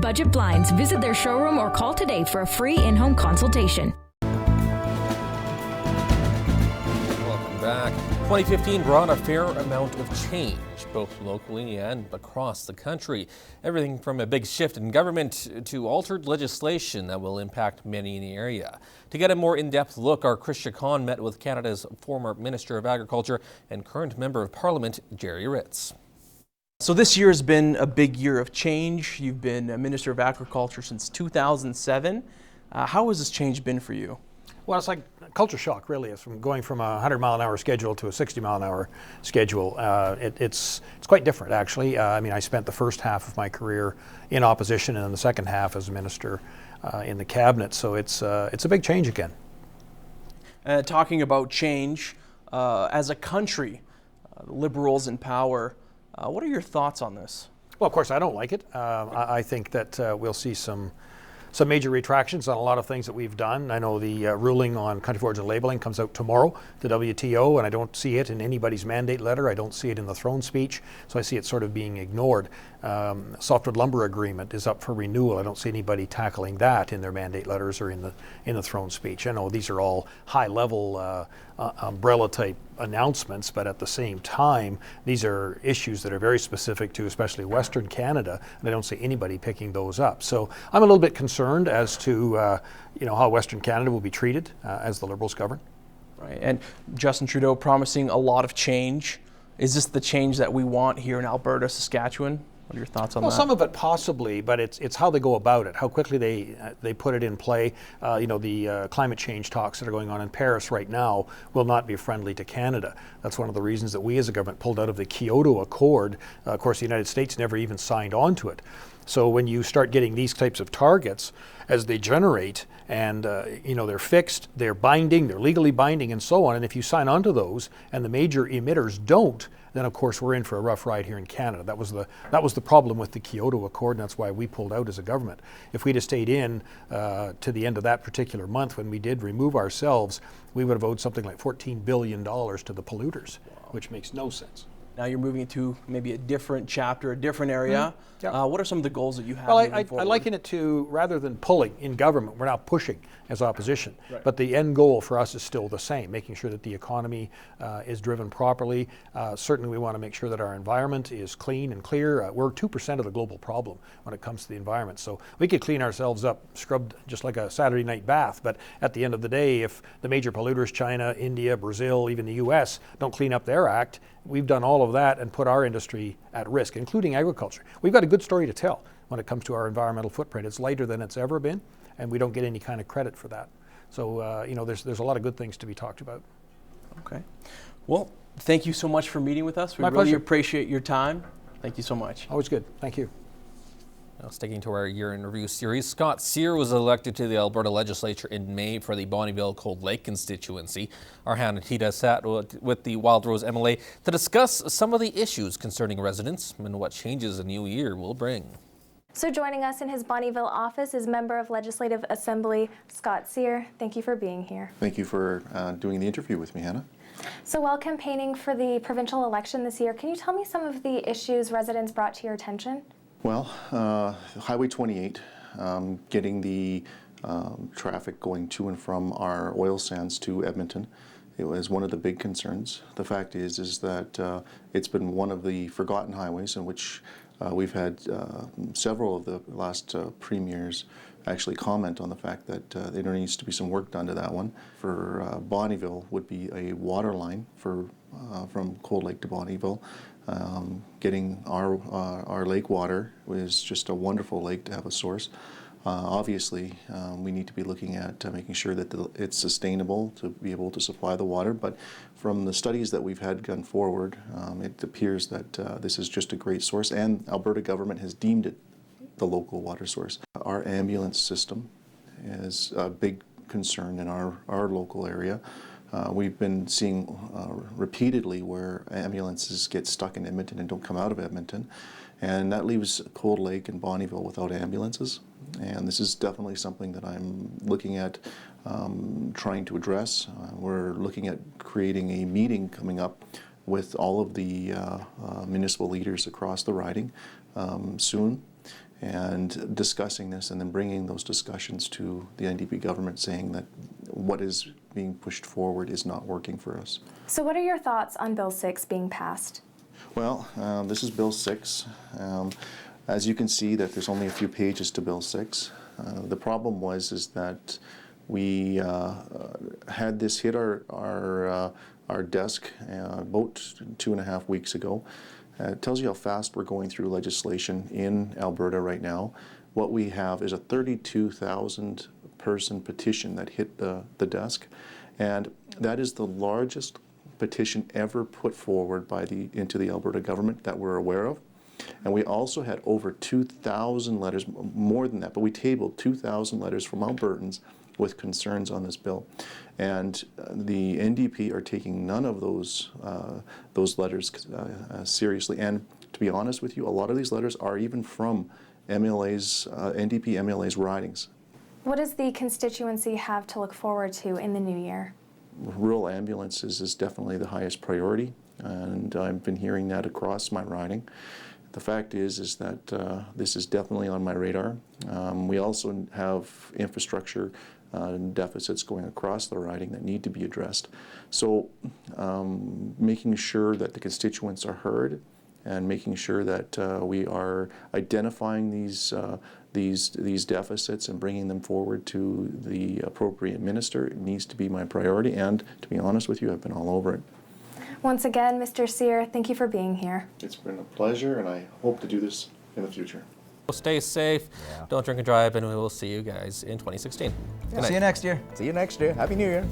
Budget Blinds. Visit their showroom or call today for a free in-home consultation. Welcome back. 2015 brought a fair amount of change, both locally and across the country. Everything from a big shift in government to altered legislation that will impact many in the area. To get a more in-depth look, our Chris Chacon met with Canada's former Minister of Agriculture and current Member of Parliament, Gerry Ritz. So this year has been a big year of change. You've been a Minister of Agriculture since 2007. How has this change been for you? Well, it's like a culture shock, really. It's from going from a 100-mile-an-hour schedule to a 60-mile-an-hour schedule. It's quite different, actually. I mean, I spent the first half of my career in opposition and then the second half as a minister in the cabinet. So it's a big change again. Talking about change, as a country, Liberals in power, what are your thoughts on this? Well, of course, I don't like it. I think that we'll see some major retractions on a lot of things that we've done. I know the ruling on country of origin labeling comes out tomorrow, the WTO, and I don't see it in anybody's mandate letter. I don't see it in the throne speech, so I see it sort of being ignored. Softwood lumber agreement is up for renewal. I don't see anybody tackling that in their mandate letters or in the throne speech. I know these are all high-level umbrella-type announcements, but at the same time, these are issues that are very specific to especially Western Canada, and I don't see anybody picking those up. So I'm a little bit concerned as to how Western Canada will be treated as the Liberals govern. Right, and Justin Trudeau promising a lot of change. Is this the change that we want here in Alberta, Saskatchewan? What are your thoughts on that? Well, some of it possibly, but it's how they go about it, how quickly they put it in play. The climate change talks that are going on in Paris right now will not be friendly to Canada. That's one of the reasons that we as a government pulled out of the Kyoto Accord. Of course, the United States never even signed on to it. So when you start getting these types of targets as they generate and they're fixed, they're binding, they're legally binding and so on, and if you sign on to those and the major emitters don't, then of course we're in for a rough ride here in Canada. That was the problem with the Kyoto Accord, and that's why we pulled out as a government. If we'd have stayed in to the end of that particular month when we did remove ourselves, we would have owed something like $14 billion to the polluters, which makes no sense. Now you're moving into maybe a different chapter, a different area. Yeah. What are some of the goals that you have? Well, moving forward? I liken it to, rather than pulling in government, we're now pushing as opposition. Right. But the end goal for us is still the same, making sure that the economy is driven properly. Certainly we want to make sure that our environment is clean and clear. We're 2% of the global problem when it comes to the environment. So we could clean ourselves up, scrubbed just like a Saturday night bath. But at the end of the day, if the major polluters, China, India, Brazil, even the US, don't clean up their act, we've done all of that and put our industry at risk, including agriculture. We've got a good story to tell when it comes to our environmental footprint. It's lighter than it's ever been, and we don't get any kind of credit for that. So, there's a lot of good things to be talked about. Okay. Well, thank you so much for meeting with us. We My really pleasure. appreciate your time. Thank you so much. Always good. Thank you. Now, sticking to our year in review series, Scott Cyr was elected to the Alberta Legislature in May for the Bonnyville Cold Lake constituency. Our Hannah Tita sat with the Wildrose MLA to discuss some of the issues concerning residents and what changes a new year will bring. So joining us in his Bonnyville office is Member of Legislative Assembly Scott Cyr. Thank you for being here. Thank you for doing the interview with me, Hannah. So while campaigning for the provincial election this year, can you tell me some of the issues residents brought to your attention? Well, Highway 28, getting the traffic going to and from our oil sands to Edmonton, it was one of the big concerns. The fact is that it's been one of the forgotten highways in which we've had several of the last premiers actually comment on the fact that there needs to be some work done to that one. For Bonnyville would be a water line from Cold Lake to Bonnyville. Getting our lake water is just a wonderful lake to have a source. Obviously, we need to be looking at making sure that it's sustainable to be able to supply the water, but from the studies that we've had gone forward, it appears that this is just a great source, and Alberta government has deemed it the local water source. Our ambulance system is a big concern in our local area. We've been seeing repeatedly where ambulances get stuck in Edmonton and don't come out of Edmonton, and that leaves Cold Lake and Bonnyville without ambulances. And this is definitely something that I'm looking at trying to address. We're looking at creating a meeting coming up with all of the municipal leaders across the riding soon, and discussing this, and then bringing those discussions to the NDP government, saying that what is being pushed forward is not working for us. So what are your thoughts on Bill 6 being passed? Well, this is Bill 6. As you can see, that there's only a few pages to Bill 6. The problem is that we had this hit our desk about 2.5 weeks ago. It tells you how fast we're going through legislation in Alberta right now. What we have is a 32,000 person petition that hit the desk, and that is the largest petition ever put forward into the Alberta government that we're aware of. And we also had over 2,000 letters, more than that, but we tabled 2,000 letters from Albertans with concerns on this bill. And the NDP are taking none of those letters seriously. And to be honest with you, a lot of these letters are even from MLAs, NDP MLAs ridings. What does the constituency have to look forward to in the new year? Rural ambulances is definitely the highest priority, and I've been hearing that across my riding. The fact is that this is definitely on my radar. We also have infrastructure deficits going across the riding that need to be addressed. So making sure that the constituents are heard, and making sure that we are identifying these deficits and bringing them forward to the appropriate minister needs to be my priority. And to be honest with you, I've been all over it. Once again, Mr. Cyr, thank you for being here. It's been a pleasure, and I hope to do this in the future. Stay safe, don't drink and drive, and we will see you guys in 2016. Good night. See you next year. See you next year. Happy New Year.